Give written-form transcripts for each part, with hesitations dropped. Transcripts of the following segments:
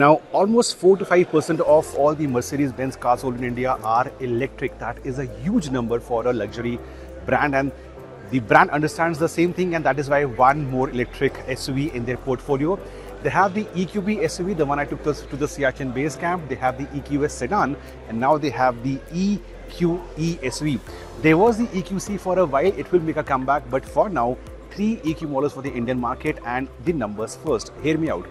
Now, almost 4 to 5% of all the Mercedes Benz cars sold in India are electric. That is a huge number for a luxury brand, and the brand understands the same thing, and that is why one more electric SUV in their portfolio. They have the EQE SUV, the one I took to the Siachen base camp. They have the EQS sedan, and now they have the EQE SUV. There was the EQC for a while. It will make a comeback, but for now, 3 EQ models for the Indian market, and the numbers first. Hear me out.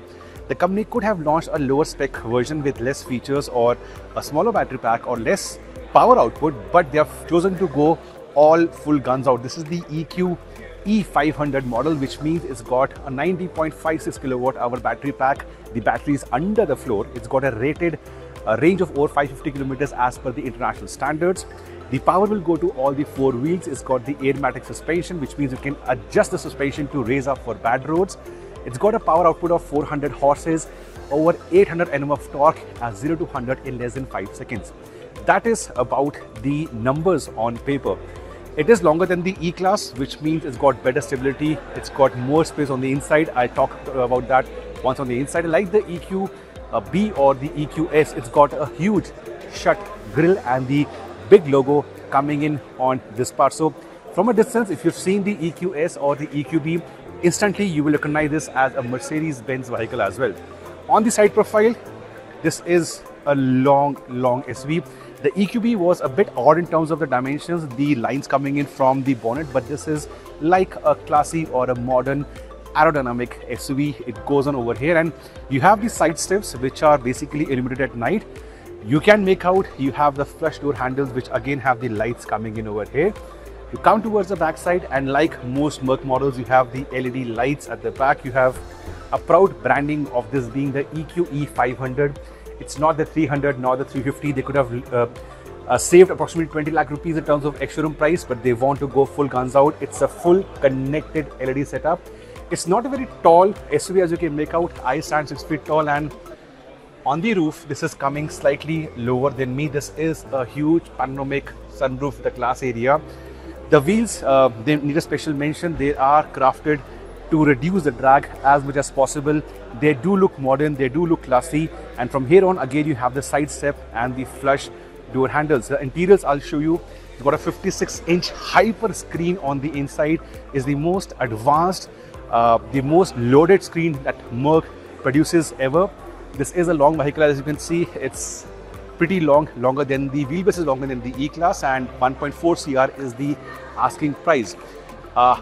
The company could have launched a lower spec version with less features or a smaller battery pack or less power output, but they have chosen to go all full guns out. This is the EQE 500 model, which means it's got a 90.56 kilowatt hour battery pack. The battery is under the floor. It's got a rated range of over 550 kilometers as per the international standards. The power will go to all the 4 wheels. It's got the AIRMATIC suspension, which means you can adjust the suspension to raise up for bad roads. It's got a power output of 400 horses, over 800 Nm of torque at 0 to 100 in less than 5 seconds. That is about the numbers on paper. It is longer than the E-Class, which means it's got better stability. It's got more space on the inside. I'll talk about that once on the inside. Like the EQB or the EQS, it's got a huge shut grille and the big logo coming in on this part. So from a distance, if you've seen the EQS or the EQB, instantly you will recognize this as a Mercedes Benz vehicle as well. On the side profile, this is a long SUV. The EQB was a bit odd in terms of the dimensions, the lines coming in from the bonnet, but this is like a classy or a modern aerodynamic SUV. It goes on over here, and you have the side steps which are basically illuminated at night. You can make out you have the flush door handles, which again have the lights coming in over here. You come towards the back side, and like most Merc models, you have the LED lights at the back. You have a proud branding of this being the EQE 500. It's not the 300 nor the 350. They could have saved approximately 20 lakh rupees in terms of ex-showroom price, but they want to go full guns out. It's a full connected LED setup. It's not a very tall SUV, as you can make out. I stand 6 feet tall, and on the roof, this is coming slightly lower than me. This is a huge panoramic sunroof, the glass area. The wheels, they need a special mention. They are crafted to reduce the drag as much as possible. They do look modern, they do look classy. And from here on, again, you have the side step and the flush door handles. The interiors, I'll show you. It's got a 56-inch hyper screen on the inside. Is the most advanced, the most loaded screen that Merc produces ever. This is a long vehicle, as you can see. It's pretty long, longer than the wheelbase is longer than the E-Class, and 1.4 CR is the asking price.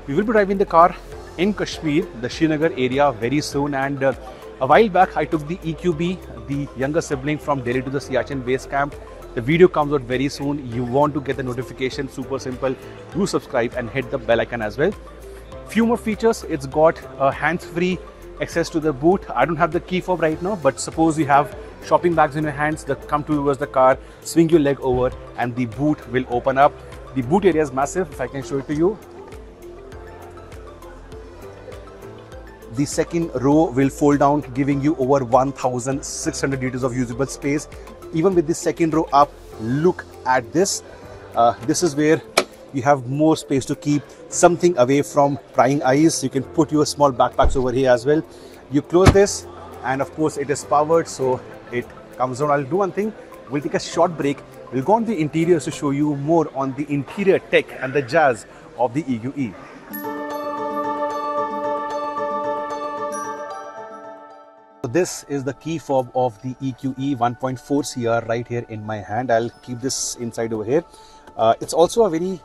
We will be driving the car in Kashmir, the Srinagar area, very soon, and a while back I took the EQB, the younger sibling, from Delhi to the Siachen base camp. The video comes out very soon. You want to get the notification, super simple. Do subscribe and hit the bell icon as well. Few more features. It's got a hands-free access to the boot. I don't have the key fob right now, but suppose you have shopping bags in your hands, come towards the car, swing your leg over, and the boot will open up. The boot area is massive. If I can show it to you, the second row will fold down, giving you over 1,600 liters of usable space. Even with the second row up, look at this. This is where you have more space to keep something away from prying eyes. You can put your small backpacks over here as well. You close this, and of course it is powered, so it comes down. I'll do one thing. We'll take a short break. We'll go on the interiors to show you more on the interior tech and the jazz of the EQE. So this is the key fob of the EQE 1.4 CR right here in my hand. I'll keep this inside over here. It's also a very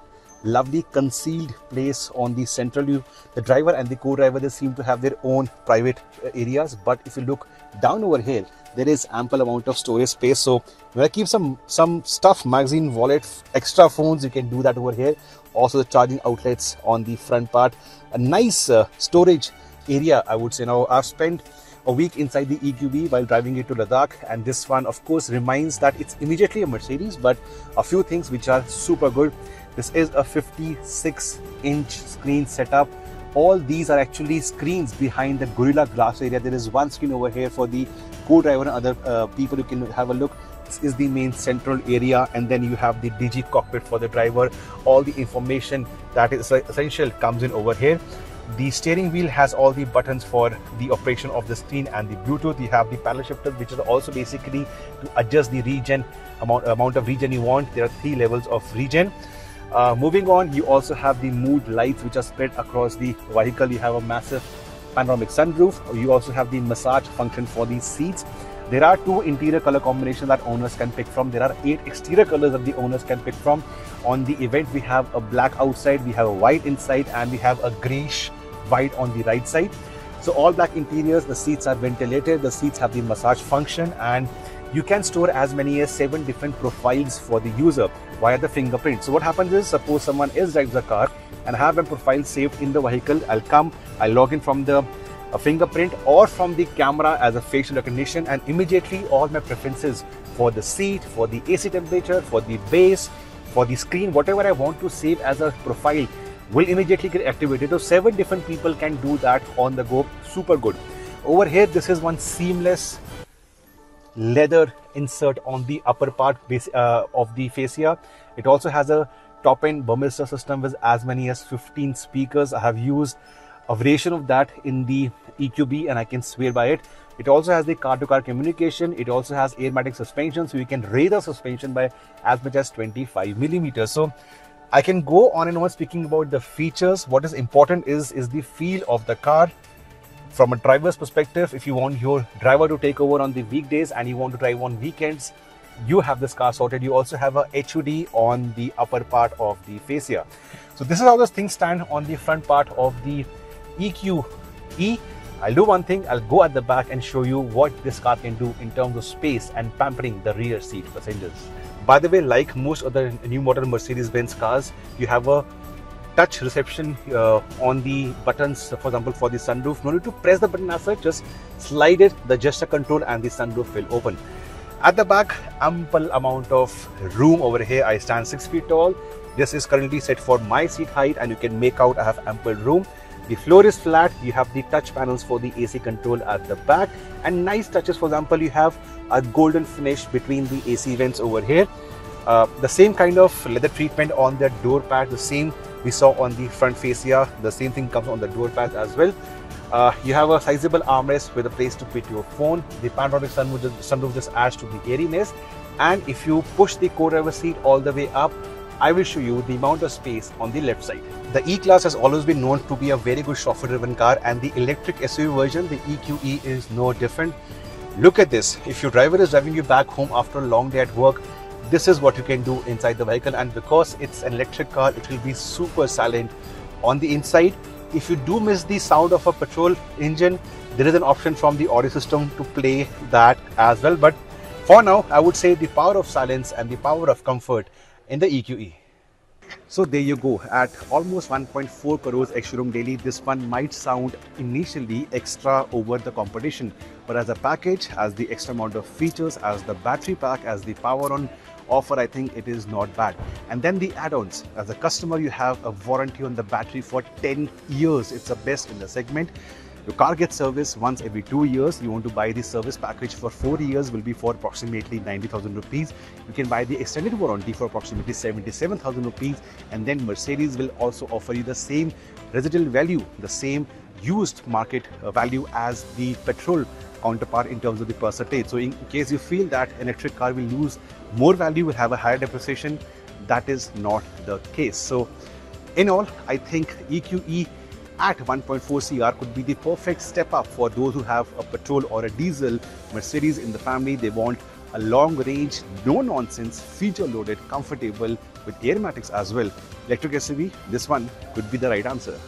lovely concealed place on the central view. The driver and the co-driver, they seem to have their own private areas, but if you look down over here, there is ample amount of storage space. So when I keep some stuff, magazine, wallet, extra phones, you can do that over here. Also the charging outlets on the front part. A nice storage area, I would say. Now I've spent a week inside the EQB while driving it to Ladakh, and this one of course reminds that it's immediately a Mercedes, but a few things which are super good. This is a 56-inch screen setup. All these are actually screens behind the Gorilla Glass area. There is one screen over here for the co-driver and other people who can have a look. This is the main central area, and then you have the DG cockpit for the driver. All the information that is essential comes in over here. The steering wheel has all the buttons for the operation of the screen and the Bluetooth. You have the paddle shifters, which is also basically to adjust the regen amount of regen you want. There are 3 levels of regen. Moving on, you also have the mood lights which are spread across the vehicle. You have a massive panoramic sunroof. You also have the massage function for the seats. There are 2 interior color combinations that owners can pick from. There are 8 exterior colors that the owners can pick from. On the event, we have a black outside, we have a white inside, and we have a greyish white on the right side. So all black interiors, the seats are ventilated, the seats have the massage function, and you can store as many as 7 different profiles for the user via the fingerprint. So what happens is, suppose someone else drives the car and have a profile saved in the vehicle, I'll log in from the fingerprint or from the camera as a facial recognition, and immediately all my preferences for the seat, for the AC temperature, for the base, for the screen, whatever I want to save as a profile will immediately get activated. So 7 different people can do that on the go. Super good. Over here, this is one seamless leather insert on the upper part of the fascia. It also has a top-end Burmester system with as many as 15 speakers. I have used a variation of that in the EQB and I can swear by it. It also has the car-to-car communication. It also has AIRMATIC suspension, so you can raise the suspension by as much as 25 millimeters. So I can go on and on speaking about the features. What is important is the feel of the car. From a driver's perspective, if you want your driver to take over on the weekdays and you want to drive on weekends, you have this car sorted. You also have a HUD on the upper part of the fascia. So this is how those things stand on the front part of the EQE. I'll do one thing, I'll go at the back and show you what this car can do in terms of space and pampering the rear seat passengers. By the way, like most other new model Mercedes Benz cars, you have a touch reception on the buttons. For example, for the sunroof, no need to press the button as such, just slide it, the gesture control, and the sunroof will open. At the back, ample amount of room over here. I stand 6 feet tall. This is currently set for my seat height, and you can make out I have ample room. The floor is flat. You have the touch panels for the AC control at the back, and nice touches. For example, you have a golden finish between the AC vents over here. The same kind of leather treatment on the door pad, the same we saw on the front fascia. The same thing comes on the door pad as well. You have a sizable armrest with a place to put your phone. The panoramic sunroof just adds to the airiness. And if you push the co-driver seat all the way up, I will show you the amount of space on the left side. The E-Class has always been known to be a very good chauffeur-driven car, and the electric SUV version, the EQE, is no different. Look at this. If your driver is driving you back home after a long day at work, this is what you can do inside the vehicle, and because it's an electric car, it will be super silent on the inside. If you do miss the sound of a petrol engine, there is an option from the audio system to play that as well. But for now, I would say the power of silence and the power of comfort in the EQE. So there you go. At almost 1.4 crores ex-showroom daily, this one might sound initially extra over the competition, but as a package, as the extra amount of features, as the battery pack, as the power on offer, I think it is not bad. And then the add-ons. As a customer, you have a warranty on the battery for 10 years. It's the best in the segment. Your car gets serviced once every 2 years. You want to buy the service package for 4 years, will be for approximately 90,000 rupees. You can buy the extended warranty for approximately 77,000 rupees. And then Mercedes will also offer you the same residual value, the same used market value as the petrol counterpart in terms of the percentage. So in case you feel that electric car will lose more value, will have a higher depreciation, that is not the case. So in all, I think EQE at 1.4 CR could be the perfect step up for those who have a petrol or a diesel Mercedes in the family. They want a long range, no nonsense, feature loaded, comfortable with AIRMATICs as well. Electric SUV, this one could be the right answer.